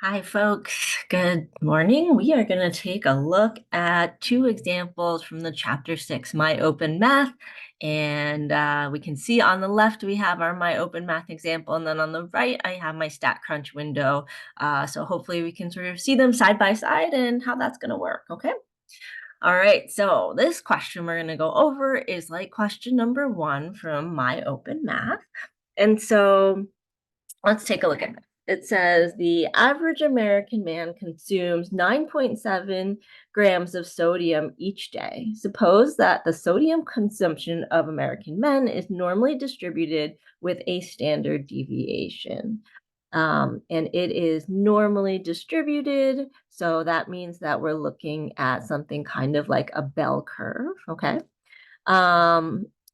Hi, folks. Good morning. We are going to take a look at two examples from the Chapter 6 My Open Math. And we can see on the left, we have our My Open Math example. And then on the right, I have my StatCrunch window. So hopefully we can sort of see them side by side and how that's going to work. Okay. All right. So this question we're going to go over is like question number 1 from My Open Math. And so let's take a look at it. It says the average American man consumes 9.7 grams of sodium each day. Suppose that the sodium consumption of American men is normally distributed with a standard deviation. And it is normally distributed. So that means that we're looking at something kind of like a bell curve. Okay.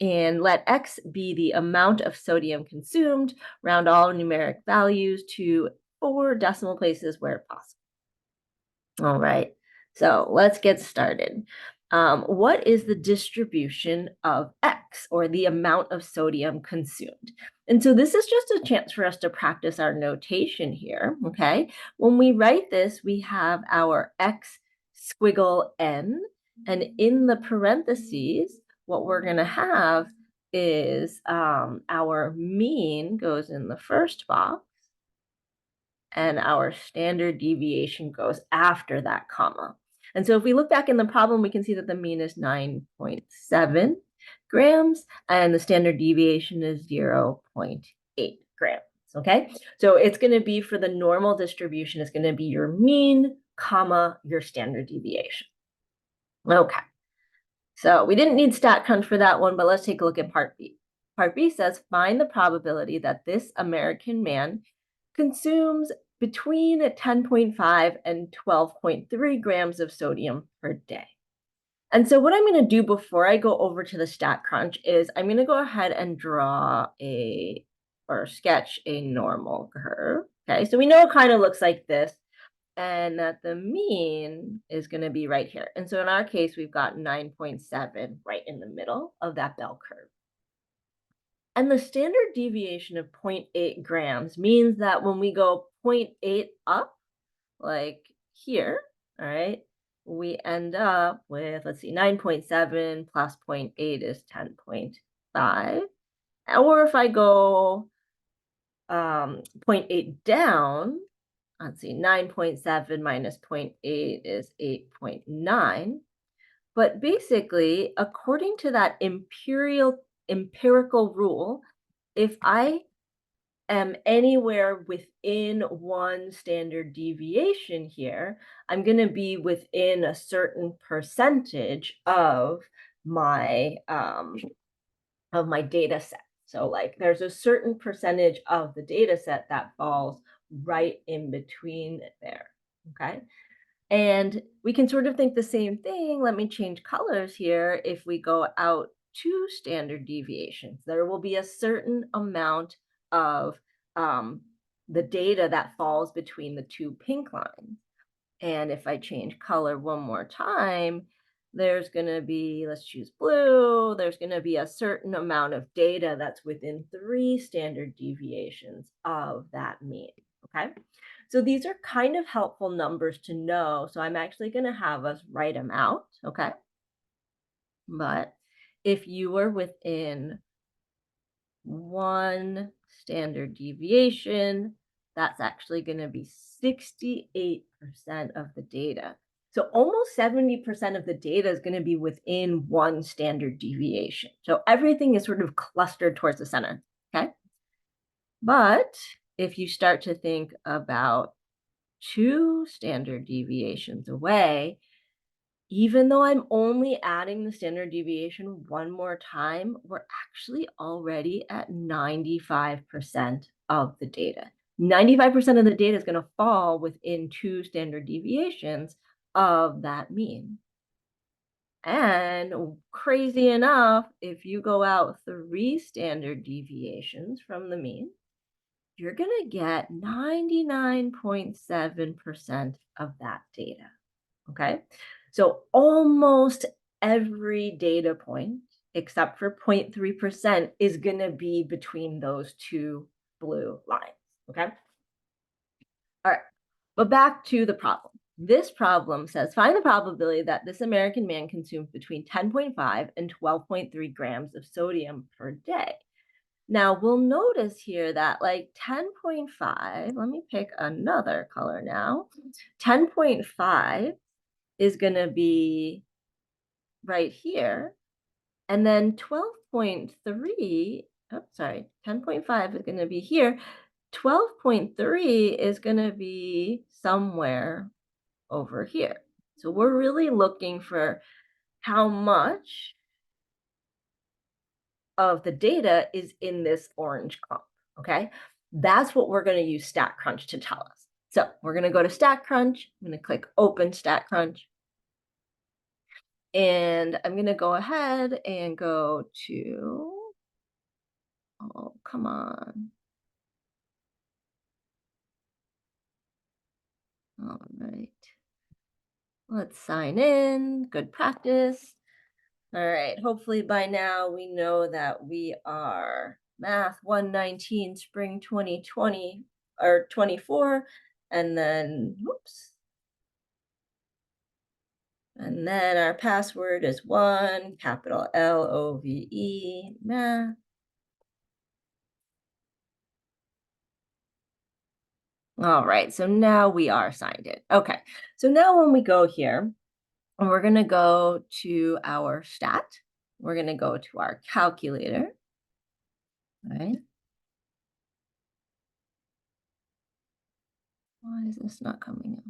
And let X be the amount of sodium consumed, round all numeric values to 4 decimal places where possible. All right, so let's get started. What is the distribution of X, or the amount of sodium consumed? And so this is just a chance for us to practice our notation here, okay? When we write this, we have our X squiggle N, and in the parentheses, what we're going to have is our mean goes in the first box, and our standard deviation goes after that comma. And so if we look back in the problem, we can see that the mean is 9.7 grams, and the standard deviation is 0.8 grams, okay? So it's going to be, for the normal distribution, it's going to be your mean, comma, your standard deviation. Okay. So we didn't need StatCrunch for that one, but let's take a look at part B. Part B says, find the probability that this American man consumes between 10.5 and 12.3 grams of sodium per day. And so what I'm going to do before I go over to the StatCrunch is I'm going to go ahead and draw or sketch a normal curve. Okay, so we know it kind of looks like this, and that the mean is going to be right here. And so in our case, we've got 9.7 right in the middle of that bell curve. And the standard deviation of 0.8 grams means that when we go 0.8 up, like here, all right, we end up with, let's see, 9.7 plus 0.8 is 10.5. Or if I go 0.8 down, let's see, 9.7 minus 0.8 is 8.9. But basically, according to that empirical rule, if I am anywhere within one standard deviation here, I'm going to be within a certain percentage of my data set. So like there's a certain percentage of the data set that falls right in between there, okay? And we can sort of think the same thing. Let me change colors here. If we go out 2 standard deviations, there will be a certain amount of the data that falls between the 2 pink lines. And if I change color one more time, there's going to be, let's choose blue, there's going to be a certain amount of data that's within 3 standard deviations of that mean, okay? So these are kind of helpful numbers to know. So I'm actually going to have us write them out, okay? But if you were within 1 standard deviation, that's actually going to be 68% of the data. So almost 70% of the data is going to be within 1 standard deviation. So everything is sort of clustered towards the center, okay? But if you start to think about 2 standard deviations away, even though I'm only adding the standard deviation one more time, we're actually already at 95% of the data. 95% of the data is going to fall within 2 standard deviations of that mean. And crazy enough, if you go out 3 standard deviations from the mean, you're going to get 99.7% of that data, okay? So almost every data point, except for 0.3%, is going to be between those 2 blue lines, okay? All right. But back to the problem. This problem says find the probability that this American man consumes between 10.5 and 12.3 grams of sodium per day. Now we'll notice here that like 10.5, let me pick another color now. 10.5 is going to be right here. And then 12.3, oh, sorry, 10.5 is going to be here. 12.3 is going to be somewhere over here. So we're really looking for how much of the data is in this orange clump, okay? That's what we're going to use StatCrunch to tell us. So we're going to go to StatCrunch. I'm going to click Open StatCrunch. And I'm going to go ahead and go to, oh, come on. All right. Let's sign in. Good practice. All right. Hopefully by now we know that we are Math 119 Spring 2020 or 24. And then, whoops. And then our password is 1, capital LOVE, math. All right, so now we are signed in. Okay, so now when we go here, we're going to go to our stat. We're going to go to our calculator. All right. Why is this not coming up?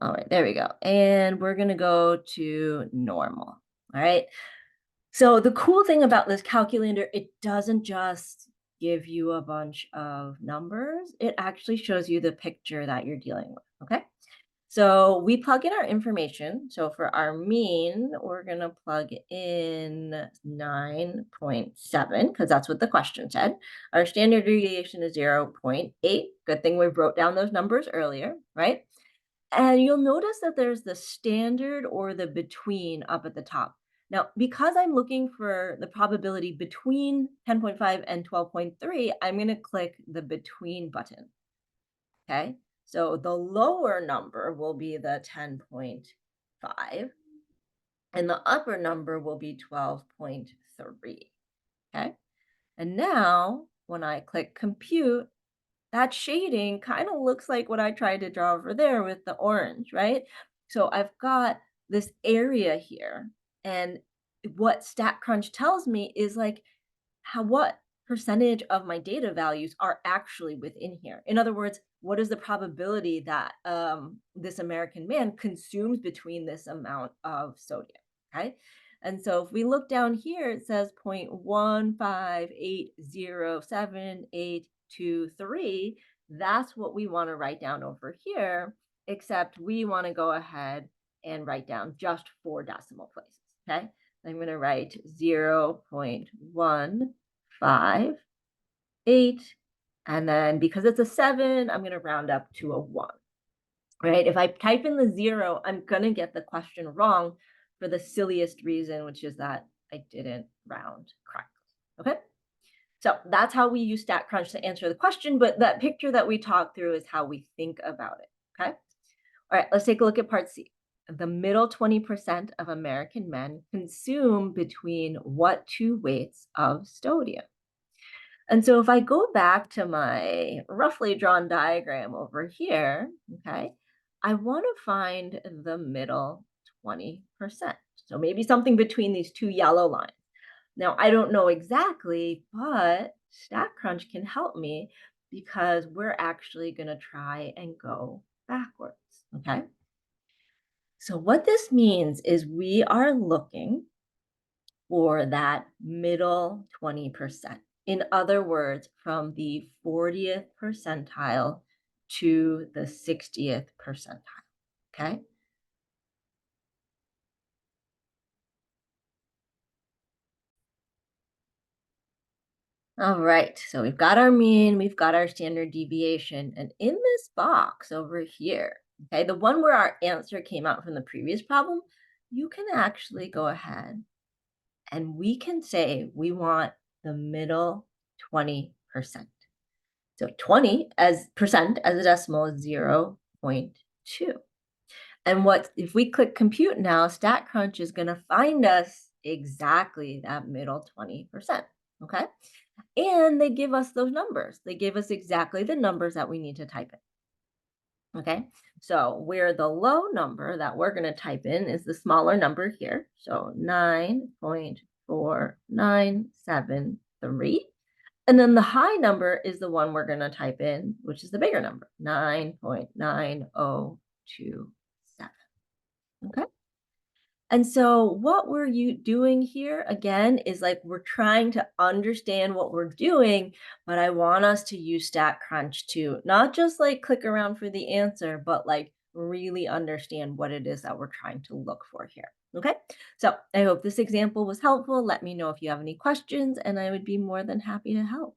All right, there we go. And we're going to go to normal. All right. So the cool thing about this calculator, it doesn't just give you a bunch of numbers. It actually shows you the picture that you're dealing with, okay? So we plug in our information. So for our mean, we're going to plug in 9.7 because that's what the question said. Our standard deviation is 0.8. Good thing we wrote down those numbers earlier, right? And you'll notice that there's the standard or the between up at the top. Now, because I'm looking for the probability between 10.5 and 12.3, I'm going to click the between button. Okay, so the lower number will be the 10.5 and the upper number will be 12.3. Okay, and now when I click compute, that shading kind of looks like what I tried to draw over there with the orange, right? So I've got this area here, and what StatCrunch tells me is like what percentage of my data values are actually within here. In other words, what is the probability that this American man consumes between this amount of sodium, okay? And so if we look down here, it says 0.158078823. That's what we want to write down over here, except we want to go ahead and write down just 4 decimal places, okay? I'm going to write 0.158, and then because it's a 7, I'm going to round up to a 1. Right? If I type in the 0, I'm going to get the question wrong for the silliest reason, which is that I didn't round correctly. Okay? So that's how we use StatCrunch to answer the question, but that picture that we talked through is how we think about it. Okay? All right, let's take a look at part C. The middle 20% of American men consume between what 2 weights of sodium? And so if I go back to my roughly drawn diagram over here, okay, I want to find the middle 20%. So maybe something between these 2 yellow lines. Now, I don't know exactly, but StatCrunch can help me because we're actually going to try and go backwards, okay? So what this means is we are looking for that middle 20%. In other words, from the 40th percentile to the 60th percentile, okay? All right, so we've got our mean, we've got our standard deviation, and in this box over here, okay, the one where our answer came out from the previous problem, you can actually go ahead And we can say we want the middle 20%. So 20 as percent as a decimal is 0.2. And what if we click compute now, StatCrunch is going to find us exactly that middle 20%. Okay. And they give us those numbers. They give us exactly the numbers that we need to type in. Okay. So where the low number that we're going to type in is the smaller number here. So 9.4973. And then the high number is the one we're going to type in, which is the bigger number, 9.9027. Okay. And so what we're doing here again is like we're trying to understand what we're doing, but I want us to use StatCrunch to not just like click around for the answer, but like really understand what it is that we're trying to look for here. Okay. So I hope this example was helpful. Let me know if you have any questions, and I would be more than happy to help.